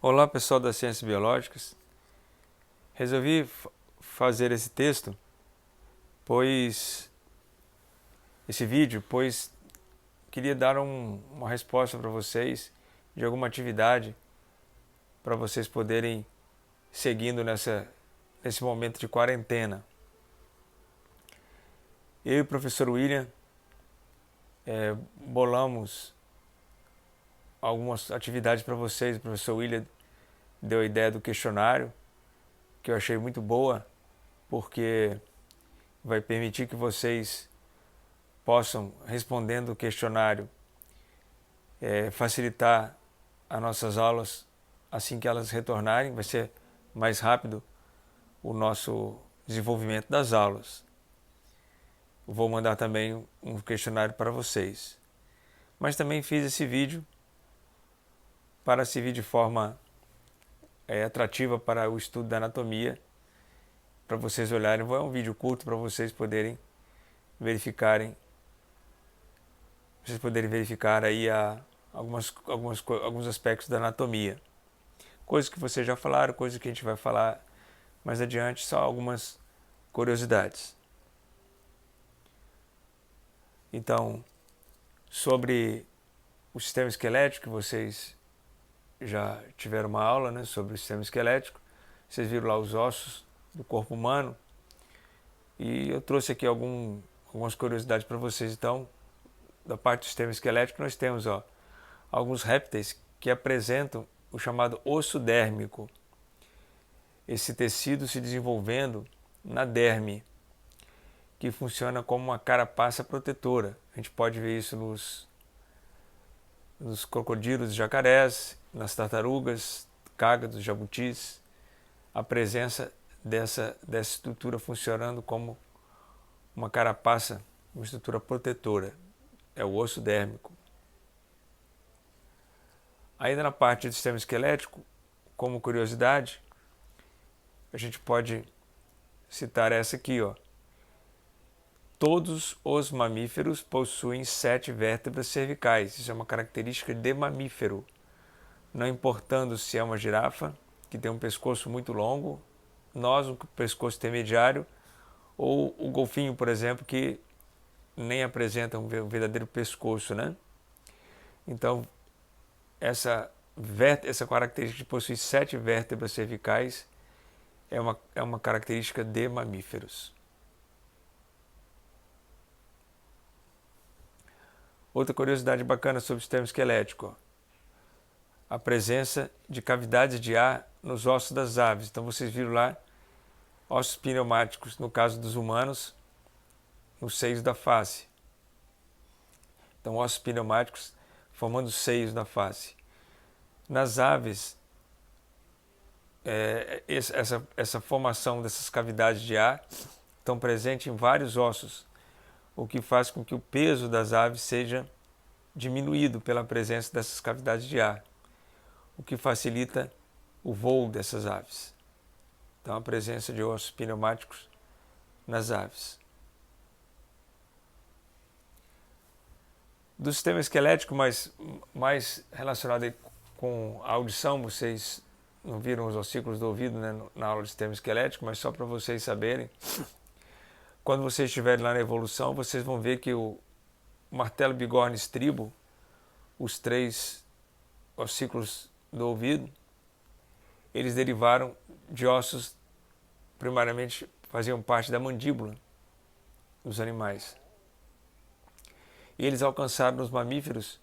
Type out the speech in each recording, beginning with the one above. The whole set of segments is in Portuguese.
Olá, pessoal das Ciências Biológicas. Resolvi fazer esse texto, pois queria dar uma resposta para vocês de alguma atividade para vocês poderem seguindo nesse momento de quarentena. Eu e o professor William bolamos algumas atividades para vocês. O professor William deu a ideia do questionário, que eu achei muito boa, porque vai permitir que vocês possam, respondendo o questionário, facilitar as nossas aulas assim que elas retornarem. Vai ser mais rápido o nosso desenvolvimento das aulas. Vou mandar também um questionário para vocês. Mas também fiz esse vídeo para servir de forma atrativa para o estudo da anatomia, para vocês olharem. É um vídeo curto para vocês poderem verificar aí alguns aspectos da anatomia. Coisas que vocês já falaram, coisas que a gente vai falar mais adiante, só algumas curiosidades. Então, sobre o sistema esquelético, que vocês já tiveram uma aula, né, sobre o sistema esquelético, vocês viram lá os ossos do corpo humano, e eu trouxe aqui algumas curiosidades para vocês. Então, da parte do sistema esquelético, nós temos alguns répteis que apresentam o chamado osso dérmico. Esse tecido se desenvolvendo na derme, que funciona como uma carapaça protetora. A gente pode ver isso nos crocodilos, jacarés, nas tartarugas, cágados, jabutis, a presença dessa estrutura funcionando como uma carapaça, uma estrutura protetora. É o osso dérmico. Ainda na parte do sistema esquelético, como curiosidade, a gente pode citar essa aqui, ó. Todos os mamíferos possuem 7 vértebras cervicais. Isso é uma característica de mamífero. Não importando se é uma girafa, que tem um pescoço muito longo, nós, um pescoço intermediário, ou o golfinho, por exemplo, que nem apresenta um verdadeiro pescoço, né? Então, essa característica de possuir 7 vértebras cervicais é uma característica de mamíferos. Outra curiosidade bacana sobre o sistema esquelético: a presença de cavidades de ar nos ossos das aves. Então vocês viram lá ossos pneumáticos, no caso dos humanos, nos seios da face. Então ossos pneumáticos formando os seios da face. Nas aves, essa formação dessas cavidades de ar estão presentes em vários ossos, o que faz com que o peso das aves seja diminuído pela presença dessas cavidades de ar, o que facilita o voo dessas aves. Então, a presença de ossos pneumáticos nas aves. Do sistema esquelético mais relacionado com a audição, vocês não viram os ossículos do ouvido, né, na aula de sistema esquelético, mas só para vocês saberem, quando vocês estiverem lá na evolução, vocês vão ver que o martelo, bigorna e estribo, os 3 ossículos do ouvido, eles derivaram de ossos, primariamente faziam parte da mandíbula dos animais. E eles alcançaram nos mamíferos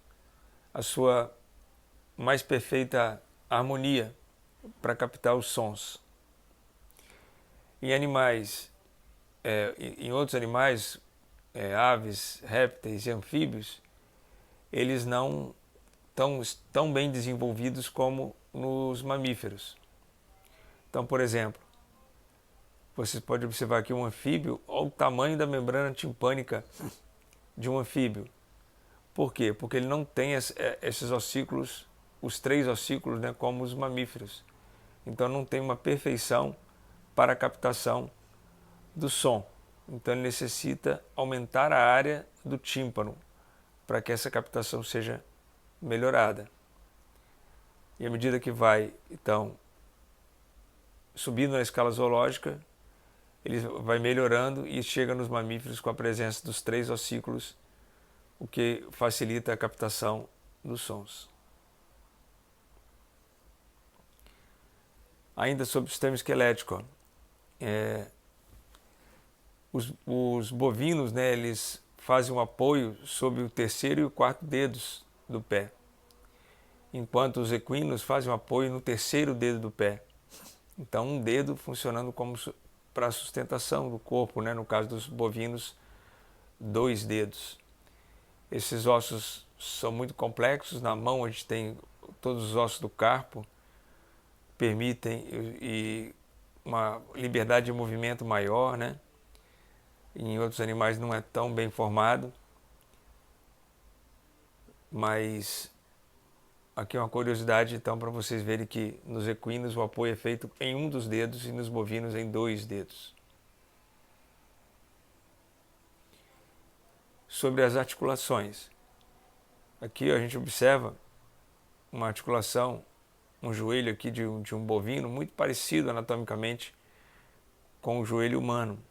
a sua mais perfeita harmonia para captar os sons. Em outros animais, aves, répteis e anfíbios, eles não estão tão bem desenvolvidos como nos mamíferos. Então, por exemplo, vocês podem observar aqui um anfíbio, olha o tamanho da membrana timpânica de um anfíbio. Por quê? Porque ele não tem esses ossículos, os 3 ossículos, né, como os mamíferos. Então não tem uma perfeição para a captação do som. Então ele necessita aumentar a área do tímpano para que essa captação seja melhorada. E à medida que vai, então, subindo na escala zoológica, ele vai melhorando e chega nos mamíferos com a presença dos 3 ossículos, o que facilita a captação dos sons. Ainda sobre o sistema esquelético, os bovinos, né, eles fazem um apoio sobre o terceiro e o quarto dedos do pé, enquanto os equinos fazem um apoio no terceiro dedo do pé. Então, um dedo funcionando como para a sustentação do corpo, né? No caso dos bovinos, 2 dedos. Esses ossos são muito complexos. Na mão a gente tem todos os ossos do carpo, permitem uma liberdade de movimento maior, né? Em outros animais não é tão bem formado, mas aqui é uma curiosidade, então, para vocês verem que nos equinos o apoio é feito em um dos dedos e nos bovinos em 2 dedos. Sobre as articulações. Aqui a gente observa uma articulação, um joelho aqui de um bovino muito parecido anatomicamente com o joelho humano.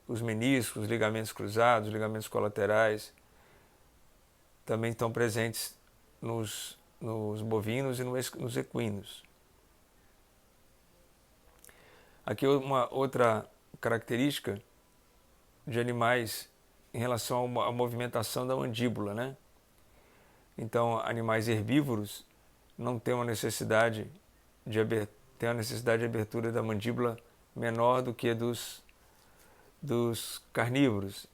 Os meniscos, os ligamentos cruzados, os ligamentos colaterais também estão presentes nos bovinos e nos equinos. Aqui uma outra característica de animais em relação à movimentação da mandíbula, né? Então, animais herbívoros não têm uma necessidade de abertura da mandíbula menor do que dos carnívoros.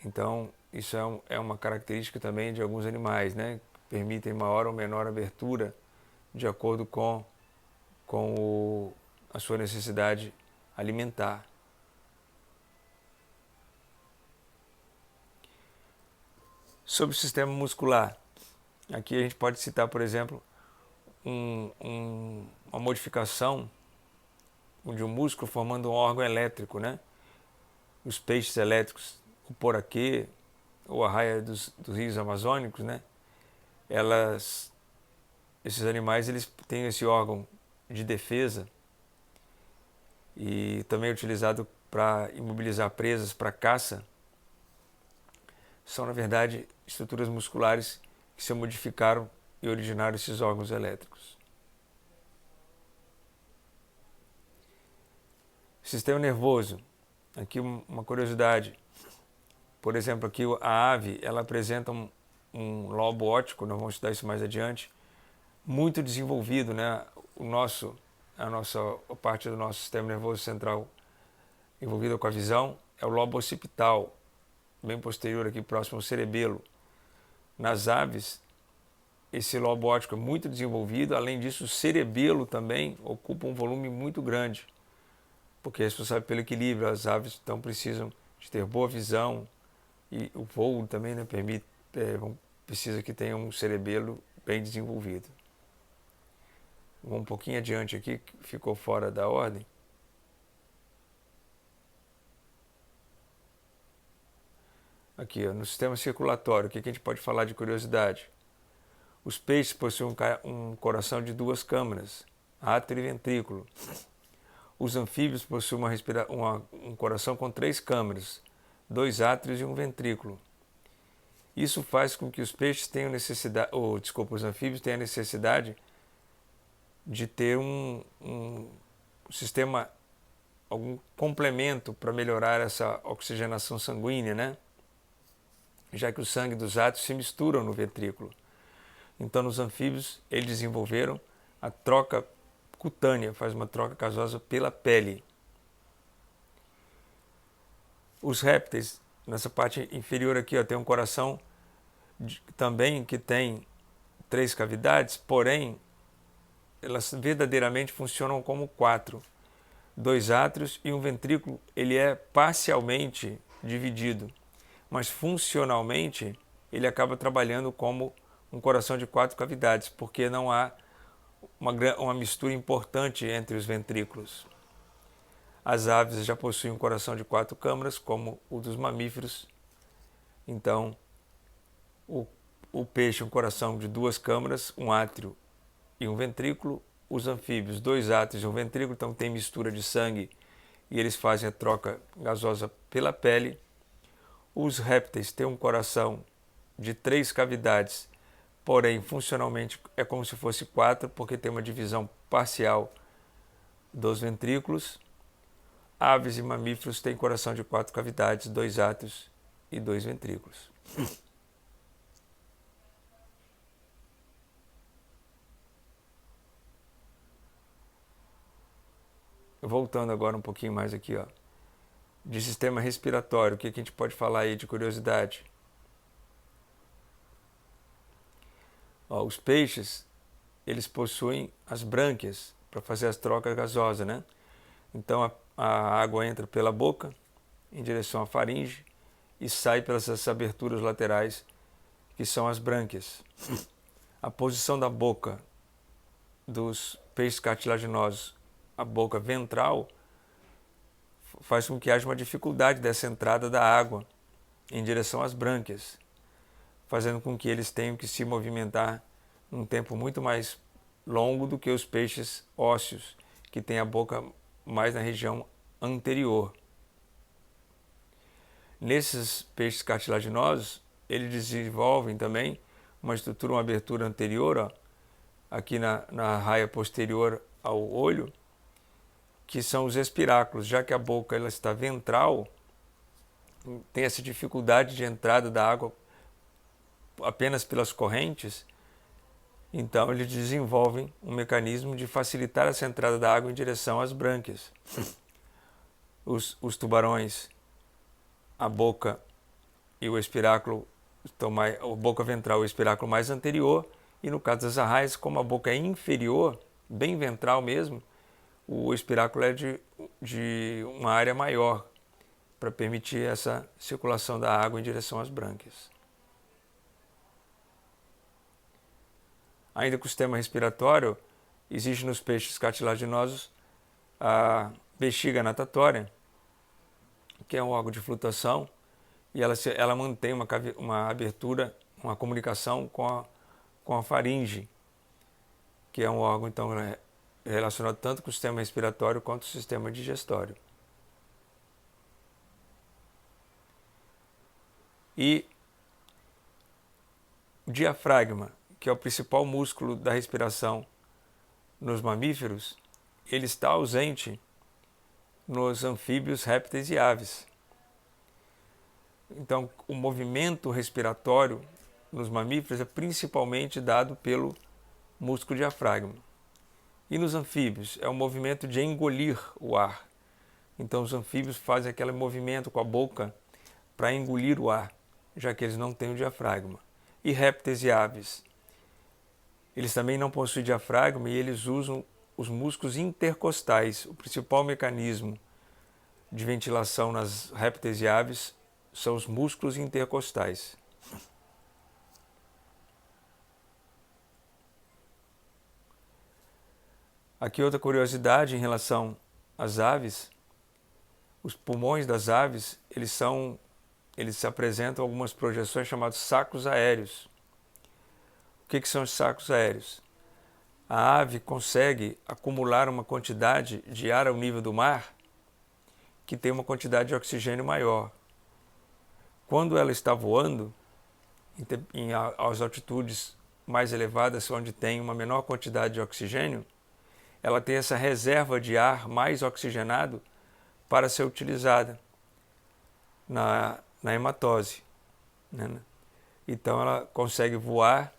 Então, isso é uma característica também de alguns animais, né? Que permitem maior ou menor abertura de acordo com a sua necessidade alimentar. Sobre o sistema muscular, aqui a gente pode citar, por exemplo, uma modificação de um músculo formando um órgão elétrico, né? Os peixes elétricos, o poraquê ou a raia dos rios amazônicos, né? Esses animais eles têm esse órgão de defesa e também é utilizado para imobilizar presas para caça. São, na verdade, estruturas musculares que se modificaram e originaram esses órgãos elétricos. Sistema nervoso. Aqui uma curiosidade. Por exemplo, aqui a ave, ela apresenta um lobo óptico, nós vamos estudar isso mais adiante, muito desenvolvido, né? A parte do nosso sistema nervoso central envolvida com a visão é o lobo occipital, bem posterior aqui próximo ao cerebelo. Nas aves, esse lobo óptico é muito desenvolvido, além disso o cerebelo também ocupa um volume muito grande, porque é responsável pelo equilíbrio. As aves então precisam de ter boa visão e o voo também, né, precisa que tenha um cerebelo bem desenvolvido. Vamos um pouquinho adiante aqui, que ficou fora da ordem. Aqui, ó, no sistema circulatório, o que a gente pode falar de curiosidade? Os peixes possuem um coração de 2 câmaras, átrio e ventrículo. Os anfíbios possuem um coração com 3 câmaras, 2 átrios e um ventrículo. Isso faz com que os peixes tenham os anfíbios tenham necessidade de ter um sistema, algum complemento para melhorar essa oxigenação sanguínea, né? Já que o sangue dos átrios se misturam no ventrículo. Então, nos anfíbios, eles desenvolveram a troca cutânea, faz uma troca gasosa pela pele. Os répteis, nessa parte inferior aqui, ó, tem um coração também que tem 3 cavidades, porém, elas verdadeiramente funcionam como 4. 2 átrios e um ventrículo, ele é parcialmente dividido, mas funcionalmente ele acaba trabalhando como um coração de 4 cavidades, porque não há uma mistura importante entre os ventrículos. As aves já possuem um coração de 4 câmaras, como o dos mamíferos. Então, o peixe um coração de 2 câmaras, um átrio e um ventrículo. Os anfíbios, 2 átrios e um ventrículo, então tem mistura de sangue e eles fazem a troca gasosa pela pele. Os répteis têm um coração de 3 cavidades, porém funcionalmente é como se fosse 4, porque tem uma divisão parcial dos ventrículos. Aves e mamíferos têm coração de 4 cavidades, 2 átrios e 2 ventrículos. Voltando agora um pouquinho mais aqui, ó, de sistema respiratório, o que a gente pode falar aí de curiosidade? Ó, os peixes, eles possuem as brânquias para fazer as trocas gasosas, né? Então a água entra pela boca em direção à faringe e sai pelas aberturas laterais, que são as brânquias. A posição da boca dos peixes cartilaginosos, a boca ventral, faz com que haja uma dificuldade dessa entrada da água em direção às brânquias, fazendo com que eles tenham que se movimentar num tempo muito mais longo do que os peixes ósseos, que têm a boca mais na região anterior. Nesses peixes cartilaginosos, eles desenvolvem também uma estrutura, uma abertura anterior, ó, aqui na raia posterior ao olho, que são os espiráculos. Já que a boca ela está ventral, tem essa dificuldade de entrada da água apenas pelas correntes, então eles desenvolvem um mecanismo de facilitar essa entrada da água em direção às brânquias. Os tubarões, a boca e o espiráculo estão mais, a boca ventral e o espiráculo mais anterior, e no caso das arraias, como a boca é inferior, bem ventral mesmo, o espiráculo é de uma área maior para permitir essa circulação da água em direção às brânquias. Ainda com o sistema respiratório, existe nos peixes cartilaginosos a bexiga natatória, que é um órgão de flutuação, e ela mantém uma abertura, uma comunicação com a faringe, que é um órgão então relacionado tanto com o sistema respiratório quanto o sistema digestório. E o diafragma, que é o principal músculo da respiração nos mamíferos, ele está ausente nos anfíbios, répteis e aves. Então, o movimento respiratório nos mamíferos é principalmente dado pelo músculo diafragma. E nos anfíbios é o movimento de engolir o ar. Então, os anfíbios fazem aquele movimento com a boca para engolir o ar, já que eles não têm o diafragma. E répteis e aves, eles também não possuem diafragma e eles usam os músculos intercostais. O principal mecanismo de ventilação nas répteis e aves são os músculos intercostais. Aqui outra curiosidade em relação às aves. Os pulmões das aves, eles se apresentam algumas projeções chamadas sacos aéreos. O que são os sacos aéreos? A ave consegue acumular uma quantidade de ar ao nível do mar que tem uma quantidade de oxigênio maior. Quando ela está voando, às altitudes mais elevadas, onde tem uma menor quantidade de oxigênio, ela tem essa reserva de ar mais oxigenado para ser utilizada na hematose, né? Então ela consegue voar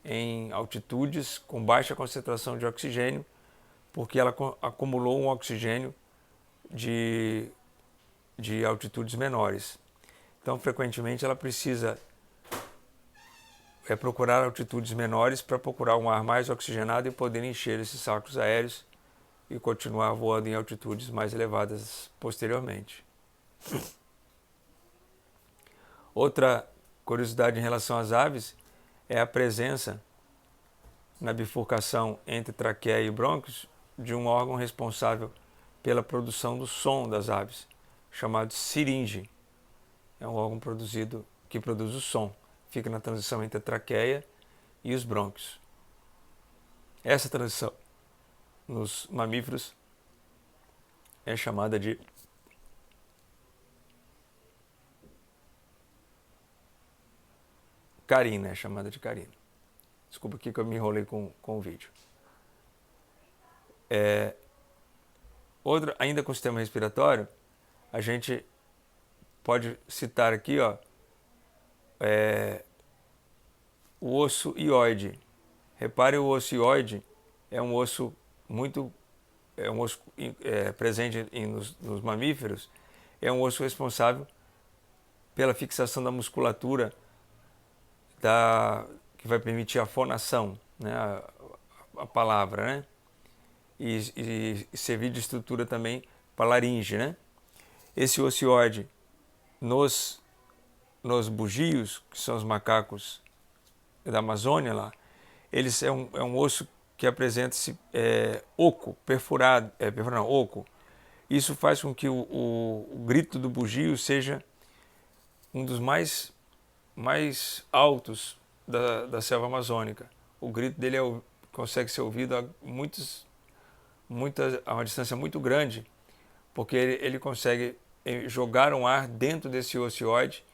em altitudes com baixa concentração de oxigênio, porque ela acumulou um oxigênio de altitudes menores. Então, frequentemente, ela precisa procurar altitudes menores para procurar um ar mais oxigenado e poder encher esses sacos aéreos e continuar voando em altitudes mais elevadas posteriormente. Outra curiosidade em relação às aves é a presença na bifurcação entre traqueia e brônquios de um órgão responsável pela produção do som das aves, chamado siringe. É um órgão que produz o som. fica na transição entre a traqueia e os brônquios. Essa transição nos mamíferos é chamada de carina, é chamada de carina. Desculpa aqui que eu me enrolei com o vídeo. Ainda com o sistema respiratório, a gente pode citar aqui, ó, o osso hioide. Repare, o osso hioide é um osso presente nos mamíferos, é um osso responsável pela fixação da musculatura que vai permitir a fonação, né, a palavra, né, e servir de estrutura também para a laringe, né. Esse osso hioide nos bugios, que são os macacos da Amazônia lá, eles é um osso que apresenta-se oco, perfurado, oco. Isso faz com que o grito do bugio seja um dos mais altos da selva amazônica. O grito dele consegue ser ouvido a uma distância muito grande, porque ele consegue jogar um ar dentro desse osso hioide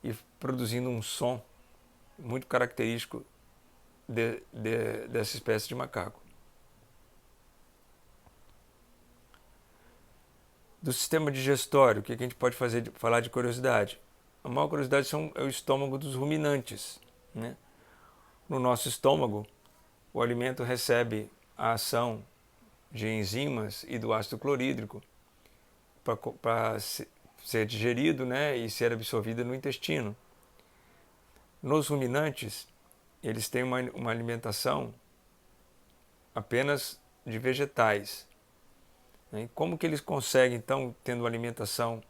e produzindo um som muito característico dessa espécie de macaco. Do sistema digestório, o que a gente pode falar de curiosidade? A maior curiosidade é o estômago dos ruminantes, né? No nosso estômago, o alimento recebe a ação de enzimas e do ácido clorídrico para ser digerido, né, e ser absorvido no intestino. Nos ruminantes, eles têm uma alimentação apenas de vegetais. Né? Como que eles conseguem, então, tendo uma alimentação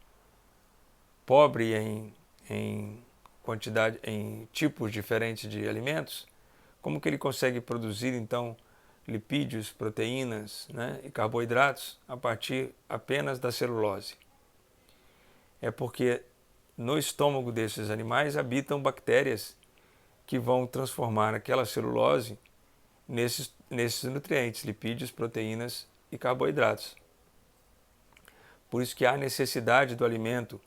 pobre em quantidade, em tipos diferentes de alimentos, como que ele consegue produzir, então, lipídios, proteínas, né, e carboidratos a partir apenas da celulose? É porque no estômago desses animais habitam bactérias que vão transformar aquela celulose nesses nutrientes, lipídios, proteínas e carboidratos. Por isso que há necessidade do alimento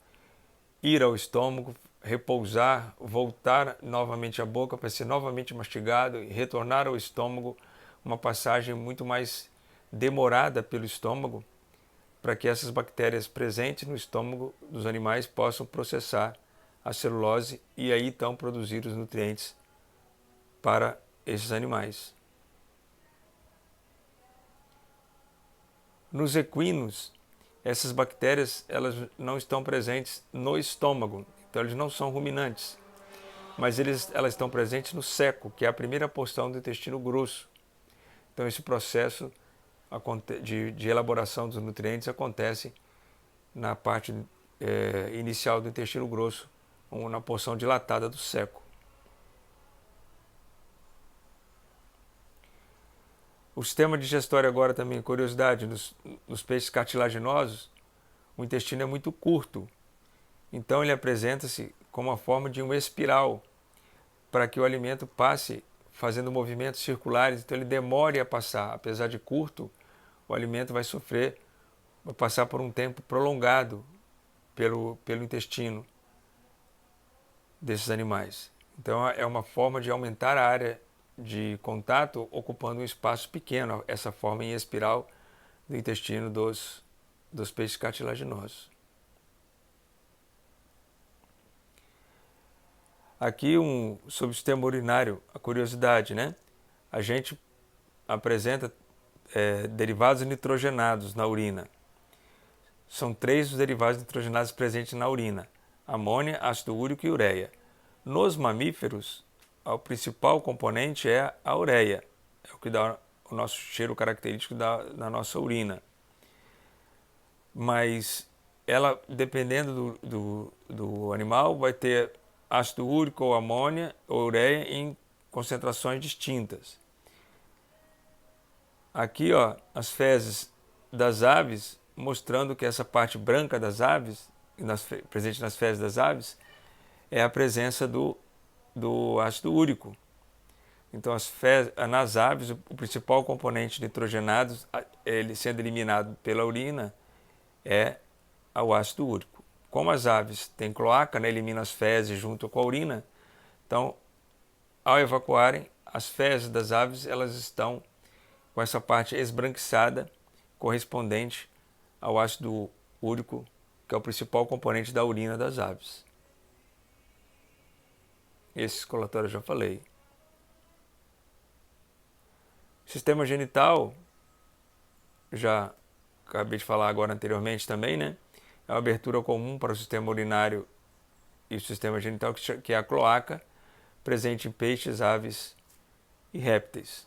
ir ao estômago, repousar, voltar novamente à boca para ser novamente mastigado e retornar ao estômago, uma passagem muito mais demorada pelo estômago, para que essas bactérias presentes no estômago dos animais possam processar a celulose e aí então produzir os nutrientes para esses animais. Nos equinos, essas bactérias elas não estão presentes no estômago, então eles não são ruminantes, mas elas estão presentes no seco, que é a primeira porção do intestino grosso. Então esse processo de elaboração dos nutrientes acontece na parte inicial do intestino grosso, ou na porção dilatada do seco. O sistema digestório agora também, curiosidade, nos peixes cartilaginosos, o intestino é muito curto, então ele apresenta-se como a forma de uma espiral, para que o alimento passe fazendo movimentos circulares, então ele demore a passar, apesar de curto, o alimento vai passar por um tempo prolongado pelo intestino desses animais. Então é uma forma de aumentar a área de contato ocupando um espaço pequeno, essa forma em espiral do intestino dos peixes cartilaginosos. Aqui sobre o sistema urinário, a curiosidade, né? A gente apresenta derivados nitrogenados na urina. São 3 os derivados nitrogenados presentes na urina: amônia, ácido úrico e ureia. Nos mamíferos, o principal componente é a ureia, é o que dá o nosso cheiro característico da nossa urina. Mas ela, dependendo do animal, vai ter ácido úrico ou amônia ou ureia em concentrações distintas. Aqui, ó, as fezes das aves, mostrando que essa parte branca das aves, presente nas fezes das aves, é a presença do do ácido úrico. Então, nas aves, o principal componente nitrogenado, ele sendo eliminado pela urina, é o ácido úrico. Como as aves têm cloaca, né, eliminam as fezes junto com a urina, então, ao evacuarem, as fezes das aves elas estão com essa parte esbranquiçada correspondente ao ácido úrico, que é o principal componente da urina das aves. Esse escolatório eu já falei. Sistema genital, já acabei de falar agora anteriormente também, né? É uma abertura comum para o sistema urinário e o sistema genital, que é a cloaca, presente em peixes, aves e répteis.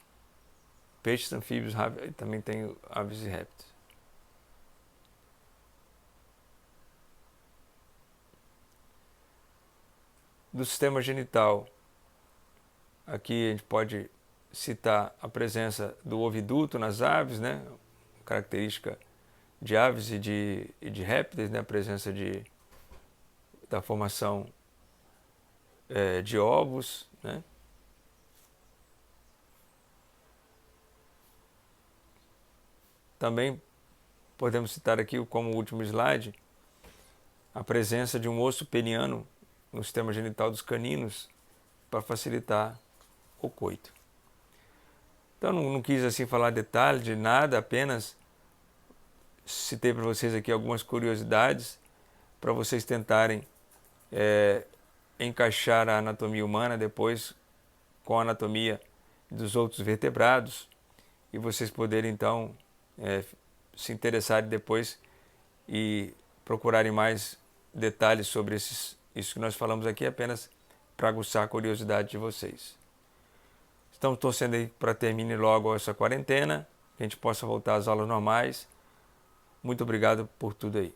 Peixes, anfíbios, também tem aves e répteis. Do sistema genital, aqui a gente pode citar a presença do oviduto nas aves, né? Característica de aves e de répteis, né? A presença da formação de ovos, né? Também podemos citar aqui, como último slide, a presença de um osso peniano no sistema genital dos caninos para facilitar o coito. Então não quis assim falar detalhe de nada, apenas citei para vocês aqui algumas curiosidades para vocês tentarem encaixar a anatomia humana depois com a anatomia dos outros vertebrados e vocês poderem então se interessarem depois e procurarem mais detalhes sobre isso que nós falamos aqui, apenas para aguçar a curiosidade de vocês. Estamos torcendo aí para termine logo essa quarentena, que a gente possa voltar às aulas normais. Muito obrigado por tudo aí.